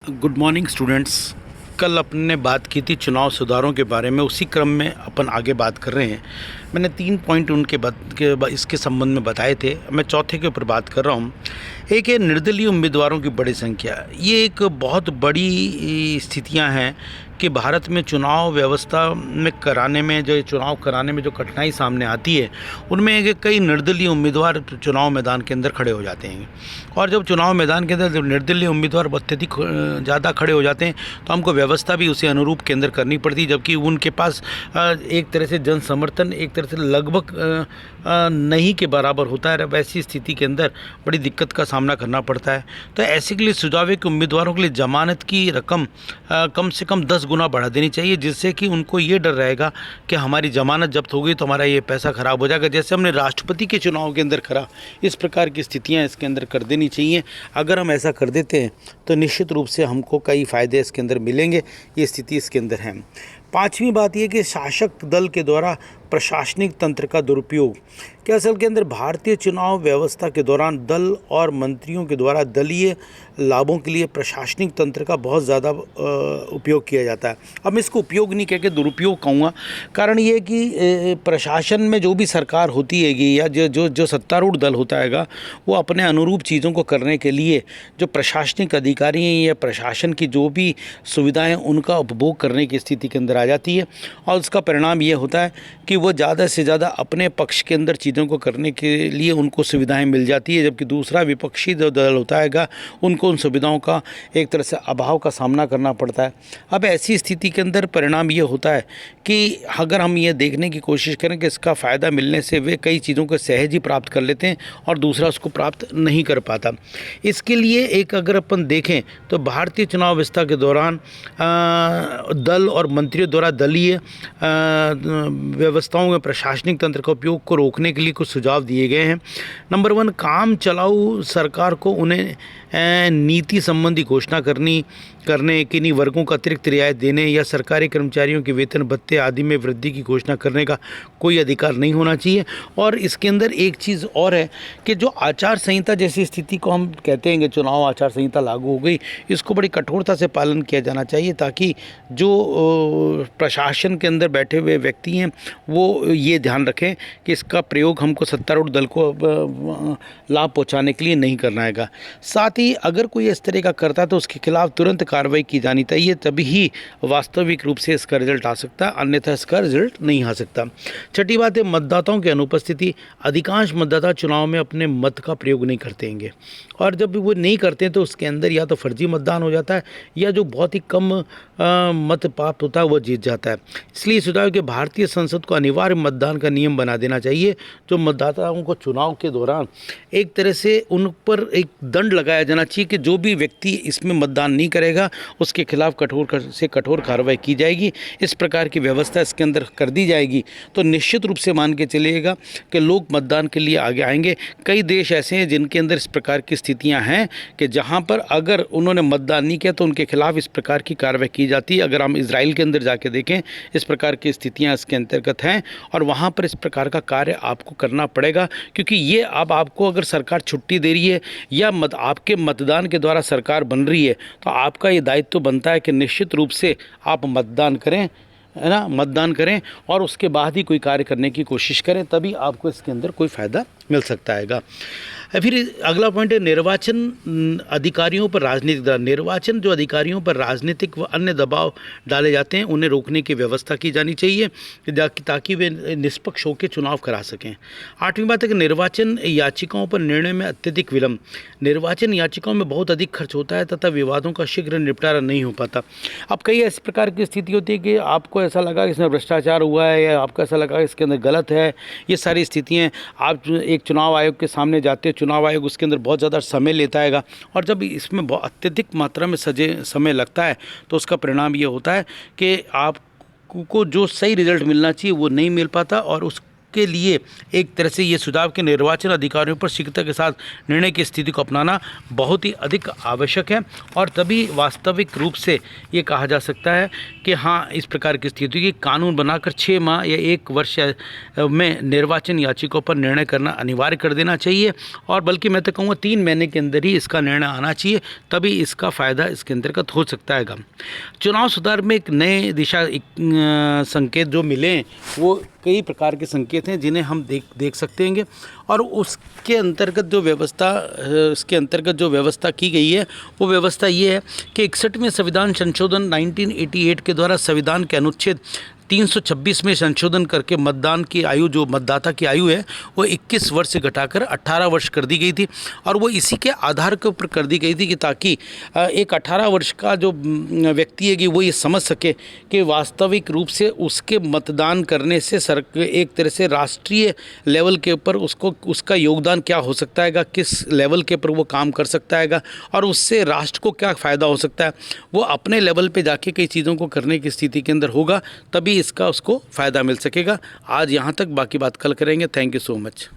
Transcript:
Good morning students. कल अपन ने बात की थी चुनाव सुधारों के बारे में, उसी क्रम में अपन आगे बात कर रहे हैं। मैंने 3 पॉइंट इसके संबंध में बताए थे, मैं चौथे के ऊपर बात कर रहा हूँ। एक है निर्दलीय उम्मीदवारों की बड़ी संख्या। ये एक बहुत बड़ी स्थितियाँ हैं कि भारत में चुनाव व्यवस्था में चुनाव कराने में जो कठिनाई सामने आती है, उनमें कई निर्दलीय उम्मीदवार चुनाव मैदान के अंदर खड़े हो जाते हैं। और जब चुनाव मैदान के अंदर जब निर्दलीय उम्मीदवार अत्यधिक ज़्यादा खड़े हो जाते हैं तो हमको व्यवस्था भी उसी अनुरूप के अंदर करनी पड़ती है, जबकि उनके पास एक तरह से जन समर्थन एक तरह से लगभग नहीं के बराबर होता है। वैसी स्थिति के अंदर बड़ी दिक्कत का सामना करना पड़ता है। तो ऐसे के लिए सुझाव है कि उम्मीदवारों के लिए जमानत की रकम कम से कम 10 गुना बढ़ा देनी चाहिए, जिससे कि उनको ये डर रहेगा कि हमारी जमानत जब्त होगी तो हमारा ये पैसा खराब हो जाएगा। जैसे हमने राष्ट्रपति के चुनाव के अंदर करा, इस प्रकार की स्थितियाँ इसके अंदर कर देनी चाहिए। अगर हम ऐसा कर देते हैं तो निश्चित रूप से हमको कई फ़ायदे इसके अंदर मिलेंगे। ये स्थिति इसके अंदर है। 5वीं बात यह कि शासक दल के द्वारा प्रशासनिक तंत्र का दुरुपयोग। कि असल के अंदर भारतीय चुनाव व्यवस्था के दौरान दल और मंत्रियों के द्वारा दलीय लाभों के लिए प्रशासनिक तंत्र का बहुत ज़्यादा उपयोग किया जाता है। अब मैं इसको उपयोग नहीं कह के दुरुपयोग कहूँगा। कारण ये है कि प्रशासन में जो भी सरकार होती हैगी या जो सत्तारूढ़ दल होता हैगा, वो अपने अनुरूप चीज़ों को करने के लिए जो प्रशासनिक अधिकारी हैं या प्रशासन की जो भी सुविधाएं उनका उपभोग करने की स्थिति के अंदर आ जाती है। और उसका परिणाम ये होता है कि वो ज़्यादा से ज़्यादा अपने पक्ष के अंदर चीज़ों को करने के लिए उनको सुविधाएं मिल जाती है, जबकि दूसरा विपक्षी जो दल होता हैगा उनको उन सुविधाओं का एक तरह से अभाव का सामना करना पड़ता है। अब ऐसी स्थिति के अंदर परिणाम ये होता है कि अगर हम ये देखने की कोशिश करें कि इसका फ़ायदा मिलने से वे कई चीज़ों को सहज ही प्राप्त कर लेते हैं और दूसरा उसको प्राप्त नहीं कर पाता। इसके लिए एक अगर अपन देखें तो भारतीय चुनाव व्यवस्था के दौरान दल और मंत्रियों द्वारा दलीय व्यवस्थाओं में प्रशासनिक तंत्र का उपयोग को रोकने के लिए कुछ सुझाव दिए गए हैं। नंबर 1, काम चलाऊ सरकार को उन्हें नीति संबंधी घोषणा करने किन्हीं वर्गों को अतिरिक्त रियायत देने या सरकारी कर्मचारियों के वेतन भत्ते आदि में वृद्धि की घोषणा करने का कोई अधिकार नहीं होना चाहिए। और इसके अंदर एक चीज़ और है कि जो आचार संहिता जैसी स्थिति को हम कहते हैं कि चुनाव आचार संहिता लागू हो गई, इसको बड़ी कठोरता से पालन किया जाना चाहिए, ताकि जो प्रशासन के अंदर बैठे हुए व्यक्ति हैं वो ये ध्यान रखें कि इसका प्रयोग हमको सत्तारूढ़ दल को लाभ पहुंचाने के लिए नहीं करना है। साथ ही अगर कोई इस तरह का करता है तो उसके खिलाफ तुरंत कार्रवाई की जानी चाहिए, तभी ही वास्तविक रूप से इसका रिजल्ट आ सकता है, अन्यथा इसका रिजल्ट नहीं आ सकता। छठी बात है मतदाताओं की अनुपस्थिति। अधिकांश मतदाता चुनाव में अपने मत का प्रयोग नहीं करते हैं, और जब वो नहीं करते हैं तो उसके अंदर या तो फर्जी मतदान हो जाता है या जो बहुत ही कम मत प्राप्त होता है वो जीत जाता है। इसलिए सुझाव है कि भारतीय संसद को अनिवार्य मतदान का नियम बना देना चाहिए, जो मतदाताओं को चुनाव के दौरान एक तरह से उन पर एक दंड लगाया जाना चाहिए कि जो भी व्यक्ति इसमें मतदान नहीं करेगा उसके खिलाफ कठोर से कठोर कार्रवाई की जाएगी। इस प्रकार की व्यवस्था इसके अंदर कर दी जाएगी तो निश्चित रूप से मान के चलिएगा कि लोग मतदान के लिए आगे आएंगे। कई देश ऐसे हैं जिनके अंदर इस प्रकार की स्थितियां हैं कि जहां पर अगर उन्होंने मतदान नहीं किया तो उनके खिलाफ इस प्रकार की कार्रवाई की जाती है। अगर हम इजराइल के अंदर जाके देखें, इस प्रकार की स्थितियां इसके अंतर्गत हैं और वहां पर इस प्रकार का कार्य आपको करना पड़ेगा, क्योंकि ये अब आपको अगर सरकार छुट्टी दे रही है या आपके मतदान के द्वारा सरकार बन रही है तो आपका ये दायित्व बनता है कि निश्चित रूप से आप मतदान करें, है ना, मतदान करें और उसके बाद ही कोई कार्य करने की कोशिश करें, तभी आपको इसके अंदर कोई फ़ायदा मिल सकता हैगा। फिर अगला पॉइंट है निर्वाचन अधिकारियों पर राजनीतिक दबाव। निर्वाचन जो अधिकारियों पर राजनीतिक व अन्य दबाव डाले जाते हैं उन्हें रोकने की व्यवस्था की जानी चाहिए ताकि वे निष्पक्ष होकर चुनाव करा सकें। 8वीं बात है कि निर्वाचन याचिकाओं पर निर्णय में अत्यधिक विलंब। निर्वाचन याचिकाओं में बहुत अधिक खर्च होता है तथा विवादों का शीघ्र निपटारा नहीं हो पाता। अब कई ऐसी प्रकार की स्थिति होती है कि आपको ऐसा लगा कि इसमें भ्रष्टाचार हुआ है या आपको ऐसा लगा कि इसके अंदर गलत है। ये सारी स्थितियाँ, आप एक चुनाव आयोग के सामने जाते हैं, चुनाव आयोग उसके अंदर बहुत ज़्यादा समय लेता है और जब इसमें बहुत अत्यधिक मात्रा में समय लगता है तो उसका परिणाम ये होता है कि आपको जो सही रिजल्ट मिलना चाहिए वो नहीं मिल पाता और उस के लिए एक तरह से ये सुझाव के निर्वाचन अधिकारियों पर शीघ्रता के साथ निर्णय की स्थिति को अपनाना बहुत ही अधिक आवश्यक है, और तभी वास्तविक रूप से ये कहा जा सकता है कि हाँ, इस प्रकार की स्थिति की कानून बनाकर 6 माह या 1 वर्ष में निर्वाचन याचिकाओं पर निर्णय करना अनिवार्य कर देना चाहिए, और बल्कि मैं तो कहूँगा 3 महीने के अंदर ही इसका निर्णय आना चाहिए, तभी इसका फ़ायदा इसके अंतर्गत हो सकता है। चुनाव सुधार में एक नए दिशा संकेत जो मिले वो कई प्रकार के संकेत हैं जिन्हें हम देख सकते हैं, और उसके अंतर्गत जो व्यवस्था की गई है वो व्यवस्था ये है कि 61वें संविधान संशोधन 1988 के द्वारा संविधान के अनुच्छेद 326 में संशोधन करके मतदान की आयु, जो मतदाता की आयु है, वो 21 वर्ष से घटाकर 18 वर्ष कर दी गई थी, और वो इसी के आधार के ऊपर कर दी गई थी कि ताकि एक 18 वर्ष का जो व्यक्ति है कि वो ये समझ सके कि वास्तविक रूप से उसके मतदान करने से एक तरह से राष्ट्रीय लेवल के ऊपर उसका योगदान क्या हो सकता है, किस लेवल के ऊपर वो काम कर सकता है, और उससे राष्ट्र को क्या फ़ायदा हो सकता है। वो अपने लेवल पे जाके कई चीज़ों को करने की स्थिति के अंदर होगा, तभी इसका उसको फ़ायदा मिल सकेगा। आज यहाँ तक, बाकी बात कल करेंगे। Thank you so much.